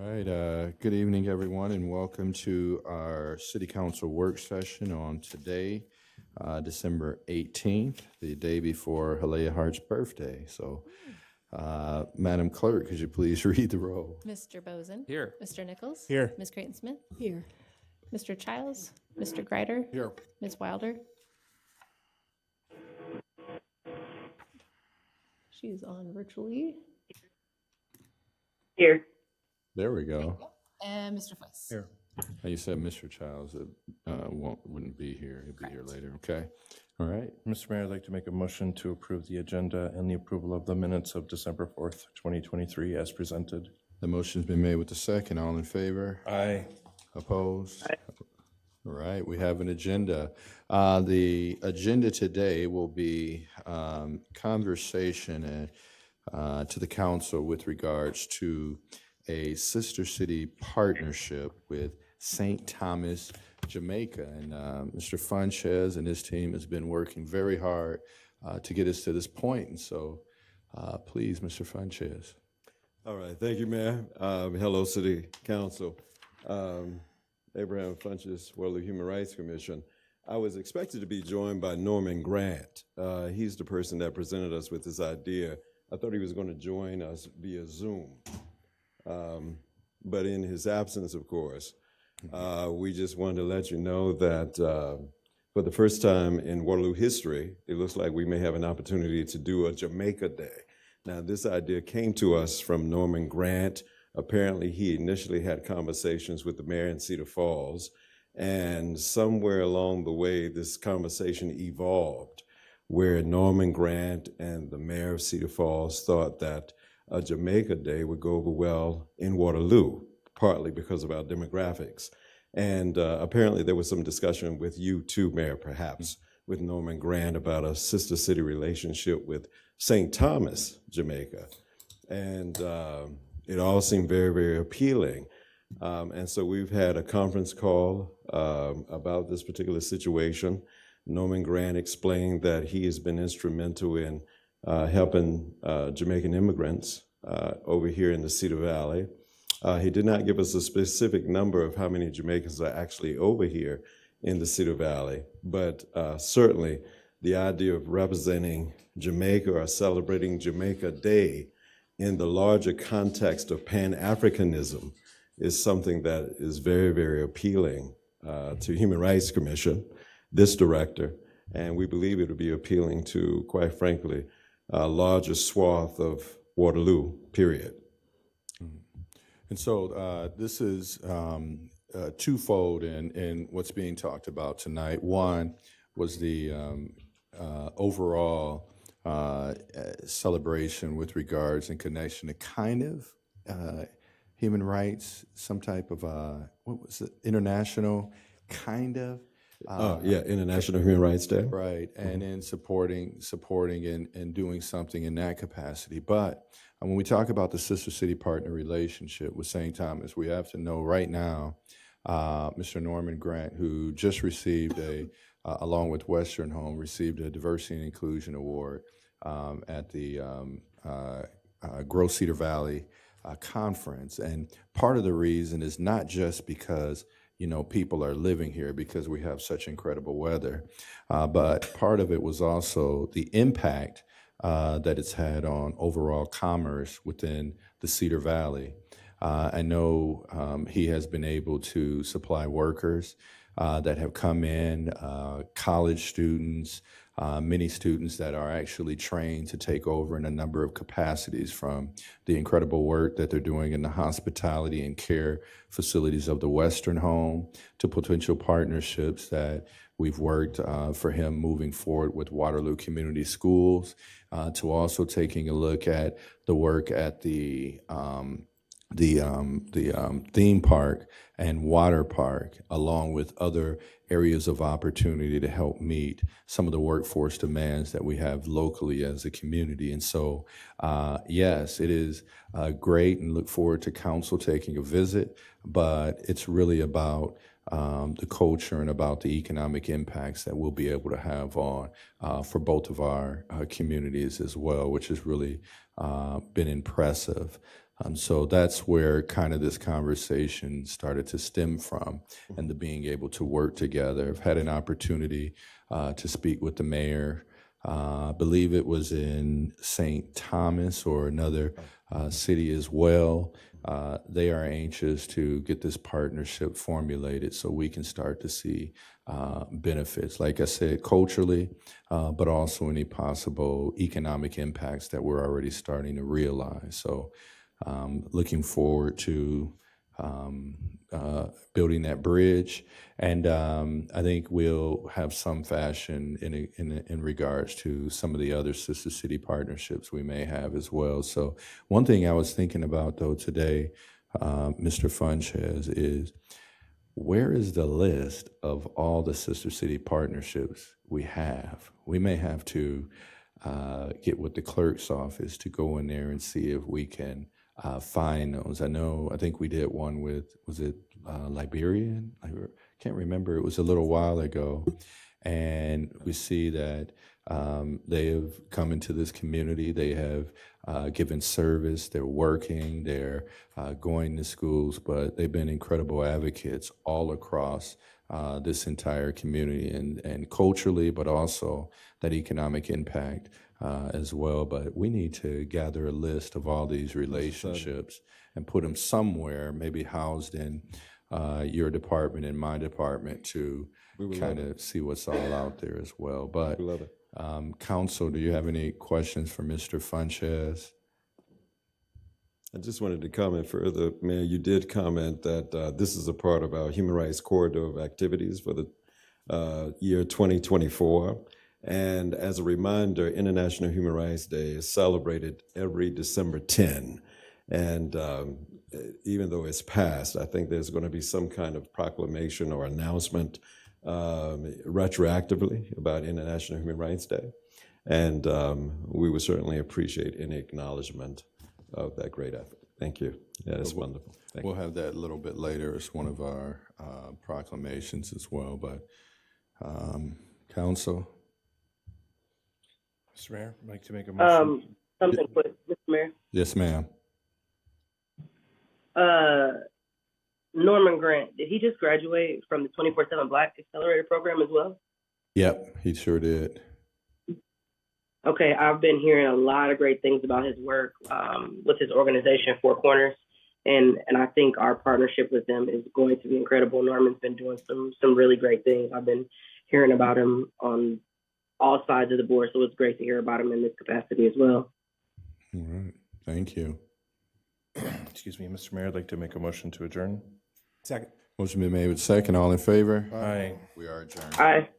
right. Good evening, everyone, and welcome to our City Council work session on today, December 18th, the day before Halea Hart's birthday. So, Madam Clerk, could you please read the roll? Mr. Bozen. Here. Mr. Nichols. Here. Ms. Creighton-Smith. Here. Mr. Childs. Mr. Greider. Here. Ms. Wilder. She's on virtually. Here. There we go. And Mr. Fleiss. Here. You said Mr. Childs wouldn't be here. He'll be here later. Okay. All right. Mr. Mayor, I'd like to make a motion to approve the agenda and the approval of the minutes of December 4th, 2023 as presented. The motion's been made with the second. All in favor? Aye. Opposed? All right, we have an agenda. The agenda today will be conversation to the council with regards to a sister city partnership with St. Thomas, Jamaica. And Mr. Funchez and his team has been working very hard to get us to this point. And so please, Mr. Funchez. All right, thank you, Mayor. Hello, City Council. Abraham Funches, Waterloo Human Rights Commission. I was expected to be joined by Norman Grant. He's the person that presented us with this idea. I thought he was going to join us via Zoom. But in his absence, of course, we just wanted to let you know that for the first time in Waterloo history, it looks like we may have an opportunity to do a Jamaica Day. Now, this idea came to us from Norman Grant. Apparently, he initially had conversations with the mayor in Cedar Falls, and somewhere along the way, this conversation evolved, where Norman Grant and the mayor of Cedar Falls thought that a Jamaica Day would go over well in Waterloo, partly because of our demographics. And apparently, there was some discussion with you too, Mayor, perhaps, with Norman Grant about a sister city relationship with St. Thomas, Jamaica. And it all seemed very, very appealing. And so we've had a conference call about this particular situation. Norman Grant explained that he has been instrumental in helping Jamaican immigrants over here in the Cedar Valley. He did not give us a specific number of how many Jamaicans are actually over here in the Cedar Valley, but certainly the idea of representing Jamaica or celebrating Jamaica Day in the larger context of Pan-Africanism is something that is very, very appealing to Human Rights Commission, this director, and we believe it will be appealing to, quite frankly, a larger swath of Waterloo, period. And so this is twofold in what's being talked about tonight. One was the overall celebration with regards and connection to kind of human rights, some type of, what was it, international kind of? International Human Rights Day. Right, and in supporting and doing something in that capacity. But when we talk about the sister city partner relationship with St. Thomas, we have to know right now, Mr. Norman Grant, who just received along with Western Home, received a Diversity and Inclusion Award at the Grow Cedar Valley Conference. And part of the reason is not just because people are living here because we have such incredible weather. But part of it was also the impact that it's had on overall commerce within the Cedar Valley. I know he has been able to supply workers that have come in, college students, many students that are actually trained to take over in a number of capacities, from the incredible work that they're doing in the hospitality and care facilities of the Western Home to potential partnerships that we've worked for him moving forward with Waterloo Community Schools, to also taking a look at the work at the theme park and water park, along with other areas of opportunity to help meet some of the workforce demands that we have locally as a community. And so, yes, it is great, and look forward to council taking a visit, but it's really about the culture and about the economic impacts that we'll be able to have on for both of our communities as well, which has really been impressive. So that's where kind of this conversation started to stem from, and the being able to work together. I've had an opportunity to speak with the mayor. I believe it was in St. Thomas or another city as well. They are anxious to get this partnership formulated so we can start to see benefits, like I said, culturally, but also any possible economic impacts that we're already starting to realize. So looking forward to building that bridge, and I think we'll have some fashion in regards to some of the other sister city partnerships we may have as well. So one thing I was thinking about though today, Mr. Funches, is where is the list of all the sister city partnerships we have? We may have to get with the clerk's office to go in there and see if we can find those. I think we did one with, was it Liberian? I can't remember. It was a little while ago. And we see that they have come into this community. They have given service. They're working. They're going to schools. But they've been incredible advocates all across this entire community, and culturally, but also that economic impact as well. But we need to gather a list of all these relationships and put them somewhere, maybe housed in your department and my department, to kind of see what's all out there as well. But We love it. Council, do you have any questions for Mr. Funches? I just wanted to comment further, Mayor. You did comment that this is a part of our Human Rights Corridor of activities for the year 2024. And as a reminder, International Human Rights Day is celebrated every December 10. And even though it's passed, I think there's going to be some kind of proclamation or announcement retroactively about International Human Rights Day. And we would certainly appreciate any acknowledgement of that great effort. Thank you. Yeah, it's wonderful. Thank We'll have that a little bit later as one of our proclamations as well. But Council? Mr. Mayor, I'd like to make a motion. Something quick, Mr. Mayor. Yes, ma'am. Norman Grant, did he just graduate from the 24/7 Black Accelerator Program as well? Yep, he sure did. Okay, I've been hearing a lot of great things about his work with his organization, Four Corners, and I think our partnership with them is going to be incredible. Norman's been doing some really great things. I've been hearing about him on all sides of the board, so it's great to hear about him in this capacity as well. All right, thank you. Excuse me, Mr. Mayor, I'd like to make a motion to adjourn. Second. Motion been made with second. All in favor? Aye. We are adjourned. Aye.